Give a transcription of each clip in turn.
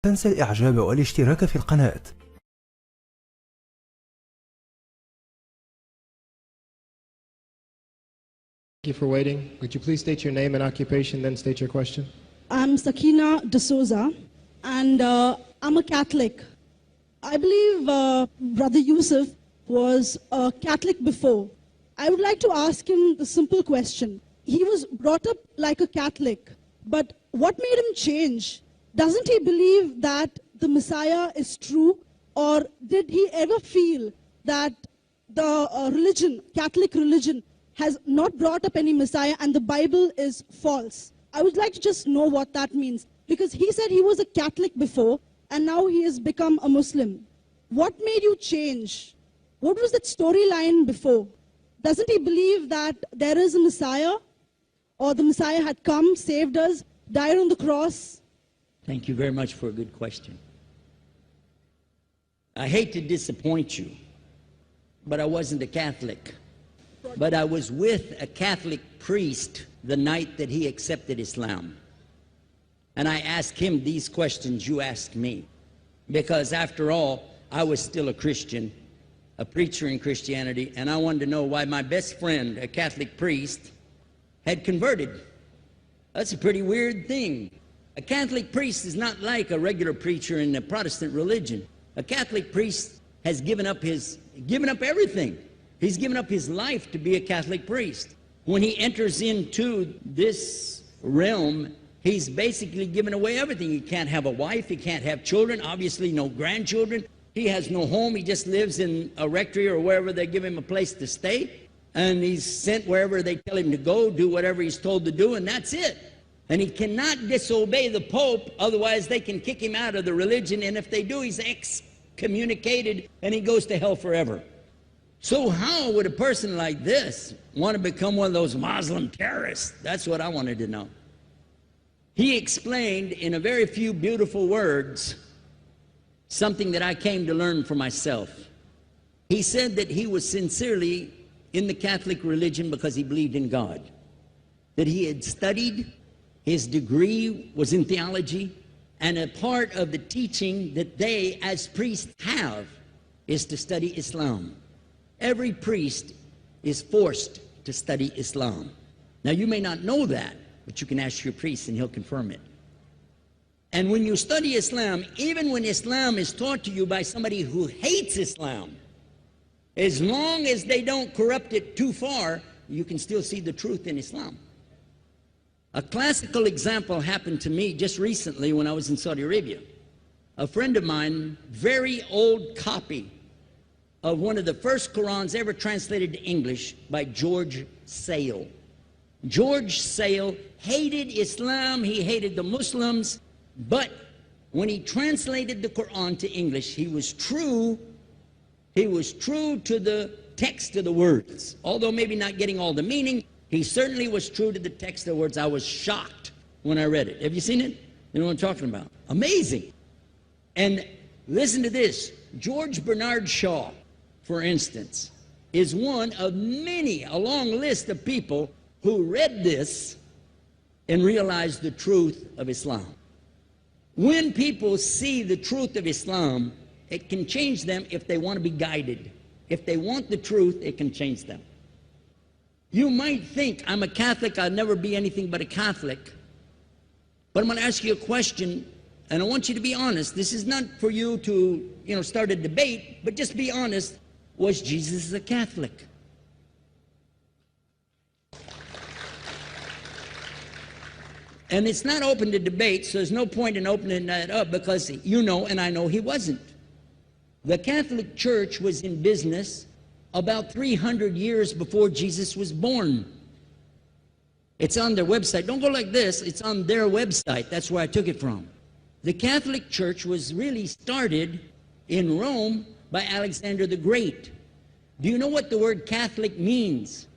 تنسى الإعجاب والاشتراك في القناة. Thank you for waiting. Would you please state your name and occupation, then state your question? I'm Sakina D'Souza, and I'm a Catholic. I believe Brother Yusuf was a Catholic before. I would like to ask him the simple question. He was brought up like a Catholic, but what made him change? Doesn't he believe that the Messiah is true, or did he ever feel that the religion, Catholic religion, has not brought up any Messiah and the Bible is false? I would like to just know what that means, because he said he was a Catholic before and now he has become a Muslim. What made you change? What was that storyline before? Doesn't he believe that there is a Messiah, or the Messiah had come, saved us, died on the cross? Thank you very much for a good question. I hate to disappoint you, but I wasn't a Catholic. But I was with a Catholic priest the night that he accepted Islam. And I asked him these questions you asked me. Because after all, I was still a Christian, a preacher in Christianity, and I wanted to know why my best friend, a Catholic priest, had converted. That's a pretty weird thing. A Catholic priest is not like a regular preacher in the Protestant religion. A Catholic priest has given up everything. He's given up his life to be a Catholic priest. When he enters into this realm, he's basically given away everything. He can't have a wife, he can't have children, obviously no grandchildren. He has no home, he just lives in a rectory or wherever they give him a place to stay. And he's sent wherever they tell him to go, do whatever he's told to do, and that's it. And he cannot disobey the Pope, otherwise they can kick him out of the religion, and if they do, he's excommunicated and he goes to hell forever. So how would a person like this want to become one of those Muslim terrorists? That's what I wanted to know. He explained in a very few beautiful words something that I came to learn for myself. He said that he was sincerely in the Catholic religion because he believed in God, that he had studied, his degree was in theology, and a part of the teaching that they as priests have is to study Islam. Every priest is forced to study Islam. Now you may not know that, but you can ask your priest and he'll confirm it. And when you study Islam, even when Islam is taught to you by somebody who hates Islam, as long as they don't corrupt it too far, you can still see the truth in Islam. A classical example happened to me just recently when I was in Saudi Arabia. A friend of mine, very old copy of one of the first Qurans ever translated to English by George Sale. George Sale hated Islam, he hated the Muslims, but when he translated the Quran to English, he was true to the text of the words. Although maybe not getting all the meaning, he certainly was true to the text of the words. I was shocked when I read it. Have you seen it? You know what I'm talking about? Amazing. And listen to this. George Bernard Shaw, for instance, is one of many, a long list of people who read this and realized the truth of Islam. When people see the truth of Islam, it can change them if they want to be guided. If they want the truth, it can change them. You might think, I'm a Catholic, I'll never be anything but a Catholic. But I'm going to ask you a question, and I want you to be honest. This is not for you to, start a debate, but just be honest. Was Jesus a Catholic? And it's not open to debate, so there's no point in opening that up, because you know and I know he wasn't. The Catholic Church was in business about 300 years before Jesus was born. It's on their website. Don't go like this. It's on their website. That's where I took it from. The Catholic Church was really started in Rome by Alexander the Great. Do you know what the word Catholic means?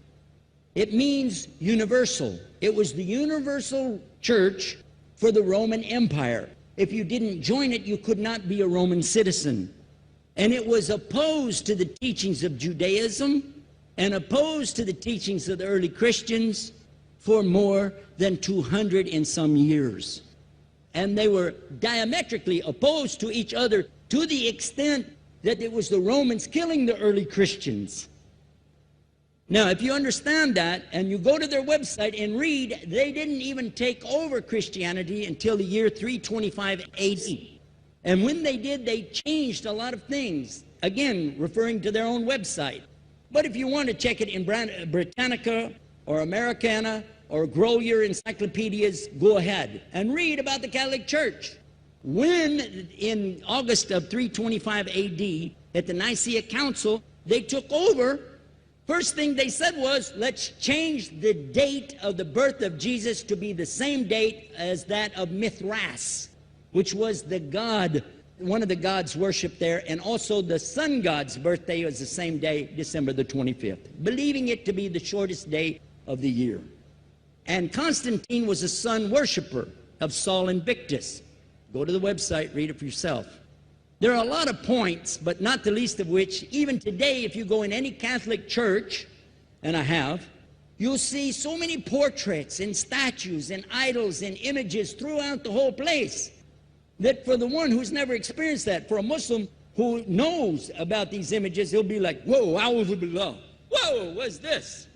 It means universal. It was the universal church for the Roman Empire. If you didn't join it, you could not be a Roman citizen. And it was opposed to the teachings of Judaism and opposed to the teachings of the early Christians for more than 200 and some years. and they were diametrically opposed to each other to the extent that it was the Romans killing the early Christians. Now, if you understand that, and you go to their website and read, they didn't even take over Christianity until the year 325 AD. And when they did, they changed a lot of things, again, referring to their own website. But if you want to check it in Britannica or Americana or grow your encyclopedias, go ahead and read about the Catholic Church. When, in August of 325 AD, at the Nicaea Council, they took over, first thing they said was, let's change the date of the birth of Jesus to be the same date as that of Mithras, which was the god, one of the gods worshipped there, and also the sun god's birthday was the same day, December the 25th, believing it to be the shortest day of the year. And Constantine was a sun worshiper of Saul Invictus. Go to the website, read it for yourself. There are a lot of points, but not the least of which, even today, if you go in any Catholic church, and I have, you'll see so many portraits and statues and idols and images throughout the whole place that for the one who's never experienced that, for a Muslim who knows about these images, he'll be like, whoa, a'udhu billah. Whoa, what's this?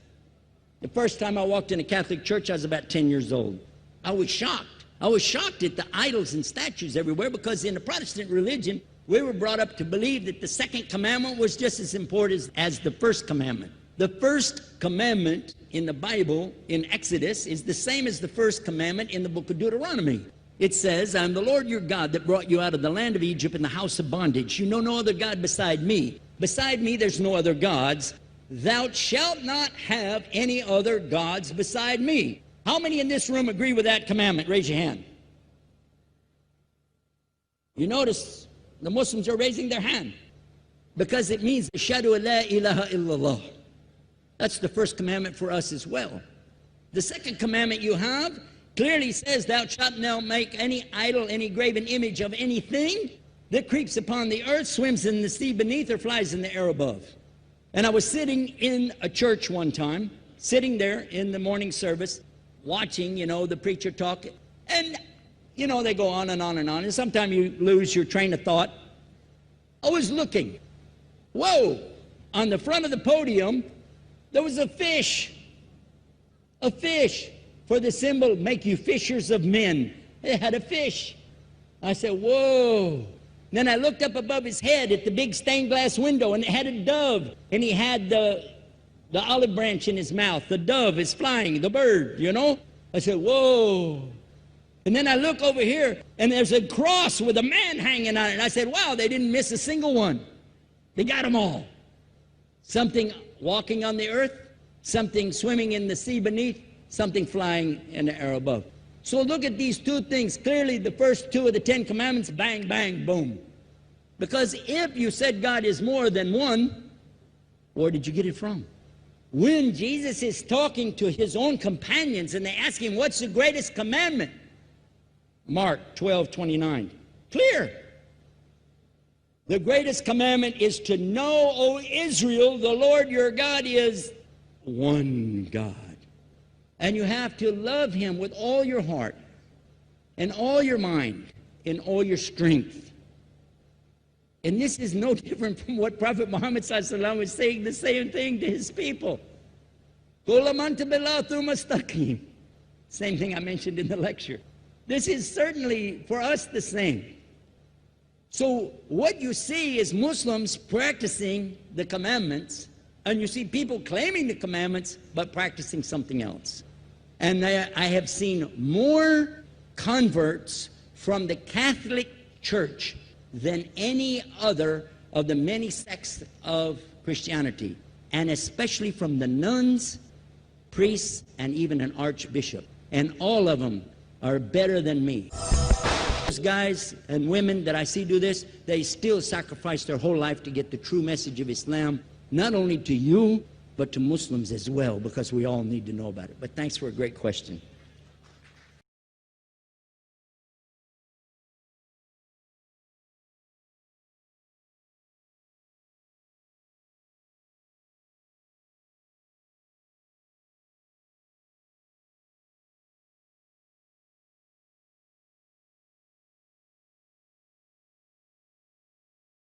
The first time I walked in a Catholic church, I was about 10 years old. I was shocked. I was shocked at the idols and statues everywhere, because in the Protestant religion, we were brought up to believe that the second commandment was just as important as the first commandment. The first commandment in the Bible, in Exodus, is the same as the first commandment in the book of Deuteronomy. It says, I am the Lord your God that brought you out of the land of Egypt in the house of bondage. You know no other God beside me. Beside me there's no other gods. Thou shalt not have any other gods beside me. How many in this room agree with that commandment? Raise your hand. You notice the Muslims are raising their hand because it means Ashhadu an la ilaha illallah. That's the first commandment for us as well. The second commandment you have clearly says, thou shalt not make any idol, any graven image of anything that creeps upon the earth, swims in the sea beneath, or flies in the air above. And I was sitting in a church one time, sitting there in the morning service, watching, you know, the preacher talk, and, you know, they go on and on and on, and sometimes you lose your train of thought. I was looking. Whoa! On the front of the podium, there was a fish. A fish. For the symbol, make you fishers of men. It had a fish. I said, whoa. Then I looked up above his head at the big stained glass window, and it had a dove, and he had the olive branch in his mouth. The dove is flying, the bird, you know. I said, whoa. And then I look over here, and there's a cross with a man hanging on it. And I said, wow, they didn't miss a single one. They got them all. Something walking on the earth, something swimming in the sea beneath, something flying in the air above. So look at these two things. Clearly, the first two of the 10 Commandments, bang, bang, boom. Because if you said God is more than one, where did you get it from? When Jesus is talking to his own companions and they ask him, what's the greatest commandment? Mark 12:29. Clear. The greatest commandment is to know, O Israel, the Lord your God is one God. And you have to love him with all your heart and all your mind and all your strength. And this is no different from what Prophet Muhammad ﷺ was saying, the same thing to his people. Same thing I mentioned in the lecture. This is certainly for us the same. So what you see is Muslims practicing the commandments, and you see people claiming the commandments but practicing something else. And I have seen more converts from the Catholic Church than any other of the many sects of Christianity, and especially from the nuns, priests, and even an archbishop. And all of them are better than me. Those guys and women that I see do this, they still sacrifice their whole life to get the true message of Islam, not only to you, but to Muslims as well, because we all need to know about it. But thanks for a great question.